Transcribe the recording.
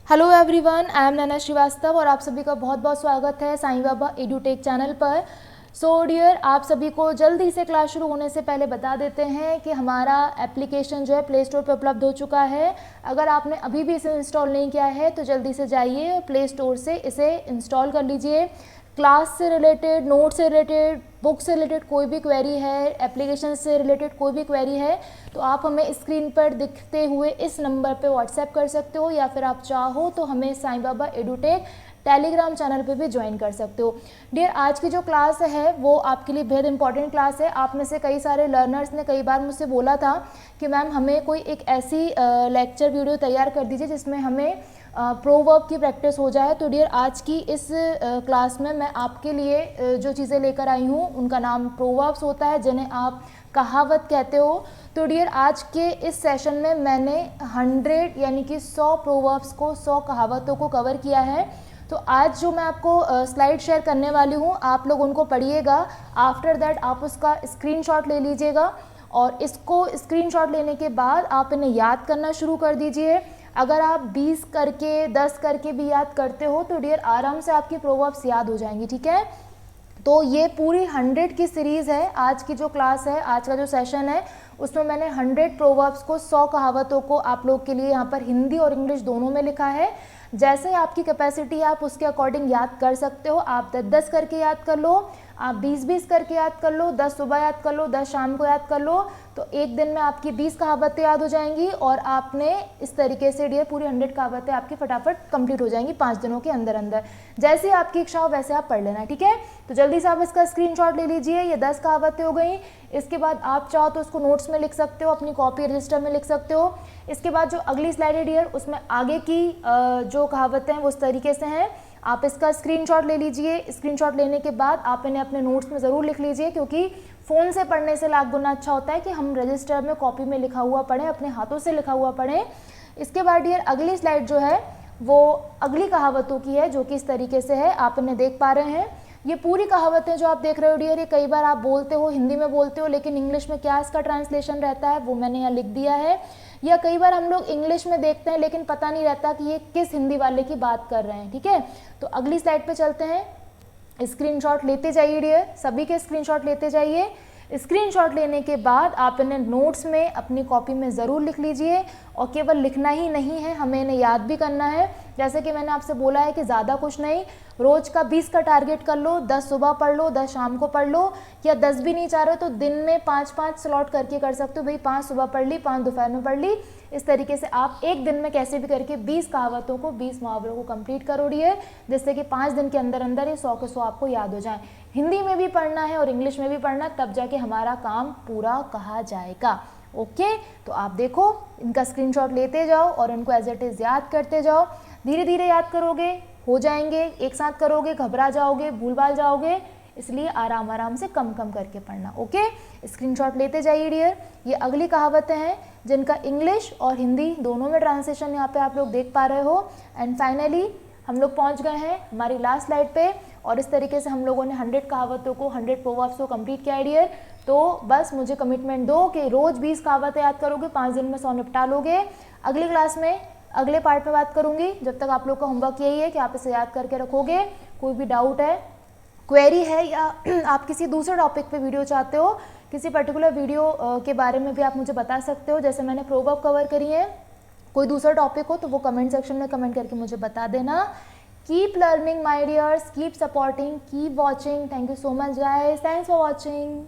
Hello everyone, I am नैना श्रीवास्तव और आप सभी का बहुत बहुत स्वागत है साईं बाबा एडुटेक चैनल पर। सो डियर, आप सभी को जल्दी से क्लास शुरू होने से पहले बता देते हैं कि हमारा एप्लीकेशन जो है प्ले स्टोर पर उपलब्ध हो चुका है। अगर आपने अभी भी इसे इंस्टॉल नहीं किया है तो जल्दी से जाइए प्ले स्टोर से इसे इंस्टॉल कर लीजिए। क्लास से रिलेटेड, नोट से रिलेटेड, बुक से रिलेटेड कोई भी क्वेरी है, एप्लीकेशन से रिलेटेड कोई भी क्वेरी है तो आप हमें स्क्रीन पर दिखते हुए इस नंबर पे व्हाट्सएप कर सकते हो, या फिर आप चाहो तो हमें Sai Baba edutech Telegram channel पे भी ज्वाइन कर सकते हो। डियर, आज की जो क्लास है वो आपके लिए बेहद इंपॉर्टेंट क्लास है। आप में से कई सारे लर्नर्स ने कई बार मुझसे बोला था कि मैम हमें कोई एक ऐसी लेक्चर वीडियो तैयार कर दीजिए जिसमें हमें प्रोवर्ब की प्रैक्टिस हो जाए। तो डियर, आज की इस क्लास में मैं आपके लिए जो चीज़ें लेकर आई हूँ उनका नाम प्रोवर्ब्स होता है, जिन्हें आप कहावत कहते हो। तो डियर, आज के इस सेशन में मैंने 100 यानी कि 100 प्रोवर्ब्स को, 100 कहावतों को कवर किया है। तो आज जो मैं आपको स्लाइड शेयर करने वाली हूँ आप लोग उनको पढ़िएगा। आफ्टर दैट आप उसका स्क्रीनशॉट ले लीजिएगा और इसको स्क्रीनशॉट लेने के बाद आप इन्हें याद करना शुरू कर दीजिए। अगर आप 20 करके, 10 करके भी याद करते हो तो डियर आराम से आपकी प्रोवर्ब्स याद हो जाएंगी, ठीक है। तो ये पूरी 100 की सीरीज़ है। आज की जो क्लास है, आज का जो सेशन है उसमें मैंने 100 प्रोवर्ब्स को, 100 कहावतों को आप लोग के लिए यहाँ पर हिंदी और इंग्लिश दोनों में लिखा है। जैसे आपकी कैपेसिटी है आप उसके अकॉर्डिंग याद कर सकते हो। आप 10-10 करके याद कर लो, आप 20-20 करके याद कर लो, 10 सुबह याद कर लो, 10 शाम को याद कर लो, तो एक दिन में आपकी 20 कहावतें याद हो जाएंगी और आपने इस तरीके से डियर पूरी 100 कहावतें आपकी फटाफट कंप्लीट हो जाएंगी 5 दिनों के अंदर अंदर। जैसे आपकी इच्छा हो वैसे आप पढ़ लेना, ठीक है। तो जल्दी से आप इसका स्क्रीनशॉट ले लीजिए। ये 10 कहावतें हो गई। इसके बाद आप चाहो तो उसको नोट्स में लिख सकते हो, अपनी कॉपी रजिस्टर में लिख सकते हो। इसके बाद जो अगली स्लाइड है डियर, उसमें आगे की जो कहावतें हैं वो इस तरीके से हैं। आप इसका स्क्रीनशॉट ले लीजिए। स्क्रीनशॉट लेने के बाद आप इन्हें अपने नोट्स में ज़रूर लिख लीजिए, क्योंकि फ़ोन से पढ़ने से लाख गुना अच्छा होता है कि हम रजिस्टर में कॉपी में लिखा हुआ पढ़ें, अपने हाथों से लिखा हुआ पढ़ें। इसके बाद डियर अगली स्लाइड जो है वो अगली कहावतों की है, जो कि इस तरीके से है, आप इन्हें देख पा रहे हैं। ये पूरी कहावतें जो आप देख रहे हो डियर, ये कई बार आप बोलते हो, हिंदी में बोलते हो, लेकिन इंग्लिश में क्या इसका ट्रांसलेशन रहता है वो मैंने यहाँ लिख दिया है। या कई बार हम लोग इंग्लिश में देखते हैं लेकिन पता नहीं रहता कि ये किस हिंदी वाले की बात कर रहे हैं, ठीक है। तो अगली स्लाइड पे चलते हैं। स्क्रीनशॉट लेते जाइए डियर, सभी के स्क्रीनशॉट लेते जाइए। स्क्रीनशॉट लेने के बाद आप इन्हें नोट्स में अपनी कॉपी में ज़रूर लिख लीजिए। और केवल लिखना ही नहीं है, हमें इन्हें याद भी करना है। जैसे कि मैंने आपसे बोला है कि ज़्यादा कुछ नहीं, रोज़ का 20 का टारगेट कर लो, 10 सुबह पढ़ लो, 10 शाम को पढ़ लो, या 10 भी नहीं चाह रहे तो दिन में 5-5 स्लॉट करके कर सकते हो। भाई 5 सुबह पढ़ ली, 5 दोपहर में पढ़ ली। इस तरीके से आप एक दिन में कैसे भी करके 20 कहावतों को, 20 मुहावरों को कंप्लीट करो डियर, जिससे कि 5 दिन के अंदर अंदर ये 100 के 100 आपको याद हो जाए। हिंदी में भी पढ़ना है और इंग्लिश में भी पढ़ना, तब जाके हमारा काम पूरा कहा जाएगा। ओके, तो आप देखो, इनका स्क्रीनशॉट लेते जाओ और इनको एज इट इज़ याद करते जाओ। धीरे धीरे याद करोगे, हो जाएंगे। एक साथ करोगे घबरा जाओगे, भूल भाल जाओगे, इसलिए आराम आराम से कम कम करके पढ़ना। ओके, स्क्रीनशॉट लेते जाइए डियर। ये अगली कहावतें हैं जिनका इंग्लिश और हिंदी दोनों में ट्रांसलेशन यहाँ पे आप लोग देख पा रहे हो। एंड फाइनली हम लोग पहुँच गए हैं हमारी लास्ट स्लाइड पे, और इस तरीके से हम लोगों ने 100 कहावतों को, 100 प्रोवर्ब्स को कंप्लीट किया है डियर। तो बस मुझे कमिटमेंट दो कि रोज़ 20 कहावतें याद करोगे, 5 दिन में 100 निपटा लोगे। अगली क्लास में अगले पार्ट में बात करूंगी। जब तक आप लोग का होमवर्क यही है कि आप इसे याद करके रखोगे। कोई भी डाउट है, क्वेरी है, या आप किसी दूसरे टॉपिक पे वीडियो चाहते हो, किसी पर्टिकुलर वीडियो के बारे में भी आप मुझे बता सकते हो। जैसे मैंने प्रोवर्ब कवर करी है, कोई दूसरा टॉपिक हो तो वो कमेंट सेक्शन में कमेंट करके मुझे बता देना। Keep learning my dears, keep supporting, keep watching. Thank you so much guys, thanks for watching.